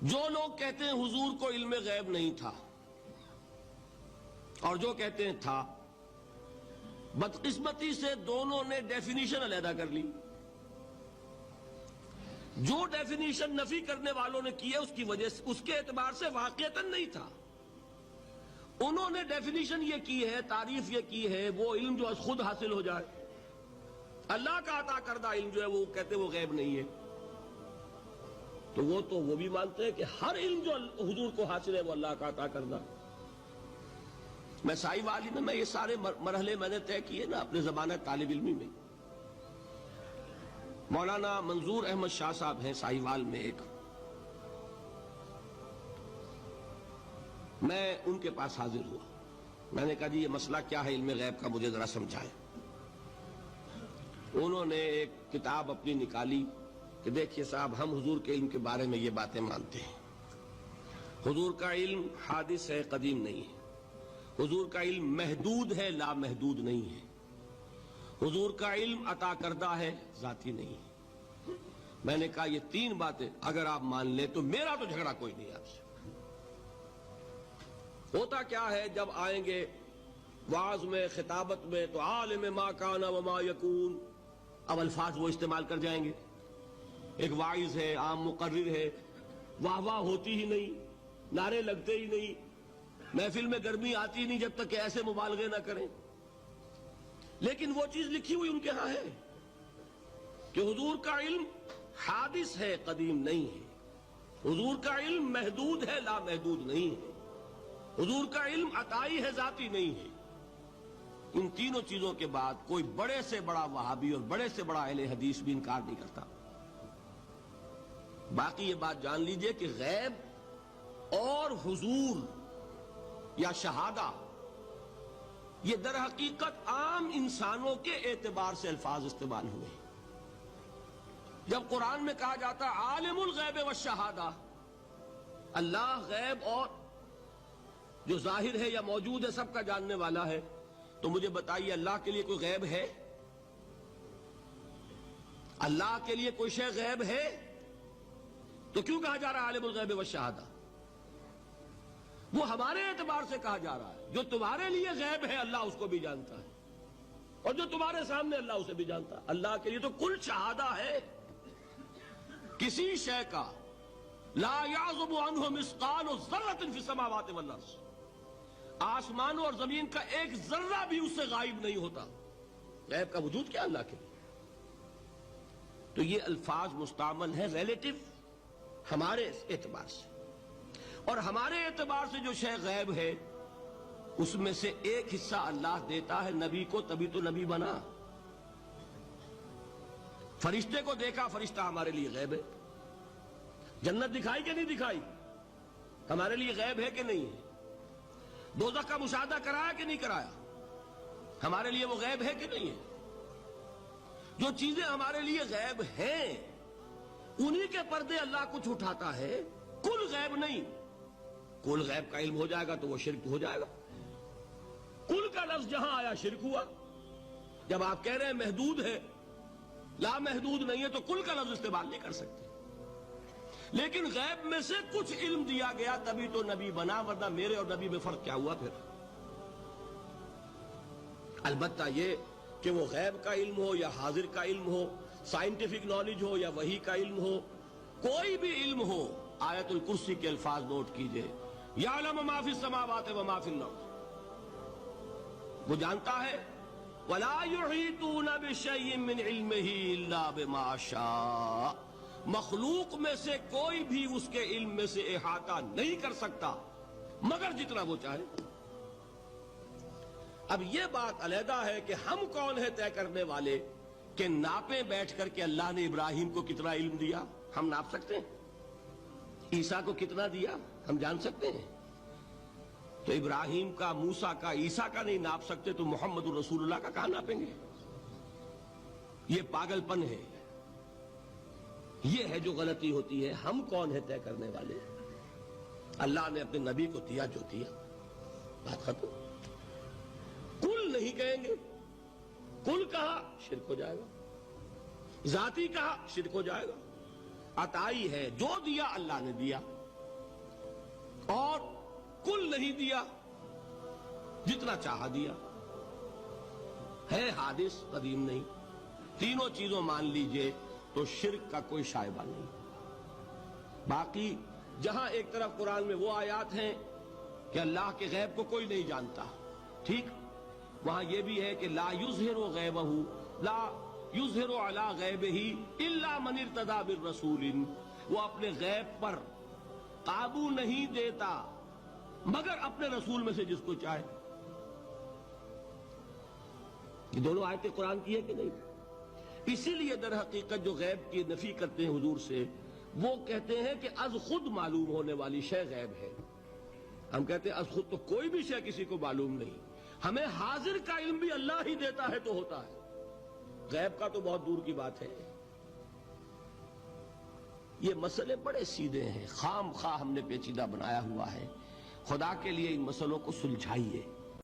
جو لوگ کہتے ہیں حضور کو علم غیب نہیں تھا اور جو کہتے ہیں تھا، بدقسمتی سے دونوں نے ڈیفینیشن علیحدہ کر لی۔ جو ڈیفینیشن نفی کرنے والوں نے کی ہے اس کی وجہ سے، اس کے اعتبار سے واقعتاً نہیں تھا۔ انہوں نے ڈیفینیشن یہ کی ہے، تعریف یہ کی ہے، وہ علم جو خود حاصل ہو جائے، اللہ کا عطا کردہ علم جو ہے وہ کہتے وہ غیب نہیں ہے۔ تو وہ بھی مانتے ہیں کہ ہر علم جو حضور کو حاصل ہے وہ اللہ کا عطا کردہ۔ میں سائی والی میں یہ سارے مرحلے میں نے طے کیے نا اپنے زمانہ طالب علمی میں۔ مولانا منظور احمد شاہ صاحب ہیں سائی وال میں ایک، میں ان کے پاس حاضر ہوا۔ میں نے کہا جی یہ مسئلہ کیا ہے علم غیب کا، مجھے ذرا سمجھائیں۔ انہوں نے ایک کتاب اپنی نکالی کہ دیکھیے صاحب، ہم حضور کے علم کے بارے میں یہ باتیں مانتے ہیں۔ حضور کا علم حادث ہے، قدیم نہیں ہے۔ حضور کا علم محدود ہے، لا محدود نہیں ہے۔ حضور کا علم عطا کردہ ہے، ذاتی نہیں ہے۔ میں نے کہا یہ تین باتیں اگر آپ مان لیں تو میرا تو جھگڑا کوئی نہیں آپ سے۔ ہوتا کیا ہے، جب آئیں گے وعظ میں، خطابت میں، تو عالم ما کان وما یکون، اب الفاظ وہ استعمال کر جائیں گے۔ ایک واعظ ہے، عام مقرر ہے، واہ واہ ہوتی ہی نہیں، نعرے لگتے ہی نہیں، محفل میں گرمی آتی نہیں جب تک کہ ایسے مبالغے نہ کریں۔ لیکن وہ چیز لکھی ہوئی ان کے ہاں ہے کہ حضور کا علم حادث ہے، قدیم نہیں ہے۔ حضور کا علم محدود ہے، لا محدود نہیں ہے۔ حضور کا علم عطائی ہے، ذاتی نہیں ہے۔ ان تینوں چیزوں کے بعد کوئی بڑے سے بڑا وہابی اور بڑے سے بڑا اہل حدیث بھی انکار نہیں کرتا۔ باقی یہ بات جان لیجئے کہ غیب اور حضور یا شہادہ یہ در حقیقت عام انسانوں کے اعتبار سے الفاظ استعمال ہوئے۔ جب قرآن میں کہا جاتا عالم الغیب والشہادہ، اللہ غیب اور جو ظاہر ہے یا موجود ہے سب کا جاننے والا ہے، تو مجھے بتائیے اللہ کے لیے کوئی غیب ہے؟ اللہ کے لیے کوئی شے غیب ہے؟ تو کیوں کہا جا رہا ہے عالم الغیب والشہادہ؟ وہ ہمارے اعتبار سے کہا جا رہا ہے۔ جو تمہارے لیے غیب ہے اللہ اس کو بھی جانتا ہے، اور جو تمہارے سامنے اللہ اسے بھی جانتا ہے۔ اللہ کے لیے تو کل شہادہ ہے، کسی شے کا لا یعزب عنہ مثقال ذرۃ فی السماوات والارض، آسمانوں اور زمین کا ایک ذرہ بھی اس سے غائب نہیں ہوتا۔ غیب کا وجود کیا اللہ کے لیے؟ تو یہ الفاظ مستعمل ہیں ریلیٹو، ہمارے اعتبار سے، اور ہمارے اعتبار سے جو شے غیب ہے اس میں سے ایک حصہ اللہ دیتا ہے نبی کو، تبھی تو نبی بنا۔ فرشتے کو دیکھا، فرشتہ ہمارے لیے غیب ہے۔ جنت دکھائی کہ نہیں دکھائی، ہمارے لیے غیب ہے کہ نہیں ہے۔ دوزخ کا مشاہدہ کرایا کہ نہیں کرایا، ہمارے لیے وہ غیب ہے کہ نہیں ہے۔ جو چیزیں ہمارے لیے غیب ہیں انہی کے پردے اللہ کچھ اٹھاتا ہے، کل غیب نہیں۔ کل غیب کا علم ہو جائے گا تو وہ شرک ہو جائے گا۔ کل کا لفظ جہاں آیا شرک ہوا۔ جب آپ کہہ رہے ہیں محدود ہے، لا محدود نہیں ہے، تو کل کا لفظ استعمال نہیں کر سکتے۔ لیکن غیب میں سے کچھ علم دیا گیا تبھی تو نبی بنا، ورنہ میرے اور نبی میں فرق کیا ہوا پھر؟ البتہ یہ کہ وہ غیب کا علم ہو یا حاضر کا علم ہو، سائنٹیفک نالج ہو یا وحی کا علم ہو، کوئی بھی علم ہو، آیت الکرسی کے الفاظ نوٹ کیجئے، یعلم ما فی السماوات وما فی الارض، وہ جانتا ہے، ولا یحیطون بشیء من علمہ الا بما شاء، مخلوق میں سے کوئی بھی اس کے علم میں سے احاطہ نہیں کر سکتا مگر جتنا وہ چاہے۔ اب یہ بات علیحدہ ہے کہ ہم کون ہے طے کرنے والے کہ ناپیں بیٹھ کر کہ اللہ نے ابراہیم کو کتنا علم دیا، ہم ناپ سکتے ہیں؟ عیسیٰ کو کتنا دیا ہم جان سکتے ہیں؟ تو ابراہیم کا، موسیٰ کا، عیسیٰ کا نہیں ناپ سکتے تو محمد رسول اللہ کا کہاں ناپیں گے؟ یہ پاگل پن ہے، یہ ہے جو غلطی ہوتی ہے۔ ہم کون ہے طے کرنے والے؟ اللہ نے اپنے نبی کو دیا جو دیا، بات ختم۔ کل نہیں کہیں گے، کل کہا شرک ہو جائے گا، ذاتی کہا شرک ہو جائے گا۔ عطائی ہے، جو دیا اللہ نے دیا، اور کل نہیں دیا، جتنا چاہا دیا، ہے حادث، قدیم نہیں، تینوں چیزوں مان لیجئے تو شرک کا کوئی شائبہ نہیں۔ باقی جہاں ایک طرف قرآن میں وہ آیات ہیں کہ اللہ کے غیب کو کوئی نہیں جانتا، ٹھیک، وہاں یہ بھی ہے کہ لا یظہر غیبہ، لا یظہر علی غیبہ الا من ارتضی بالرسول، وہ اپنے غیب پر قابو نہیں دیتا مگر اپنے رسول میں سے جس کو چاہے۔ یہ دونوں آیتیں قرآن کی ہے کہ نہیں؟ اسی لیے در حقیقت جو غیب کی نفی کرتے ہیں حضور سے، وہ کہتے ہیں کہ از خود معلوم ہونے والی شے غیب ہے۔ ہم کہتے ہیں از خود تو کوئی بھی شے کسی کو معلوم نہیں، ہمیں حاضر کا علم بھی اللہ ہی دیتا ہے تو ہوتا ہے، غیب کا تو بہت دور کی بات ہے۔ یہ مسئلے بڑے سیدھے ہیں، خام خواہ ہم نے پیچیدہ بنایا ہوا ہے۔ خدا کے لیے ان مسئلوں کو سلجھائیے۔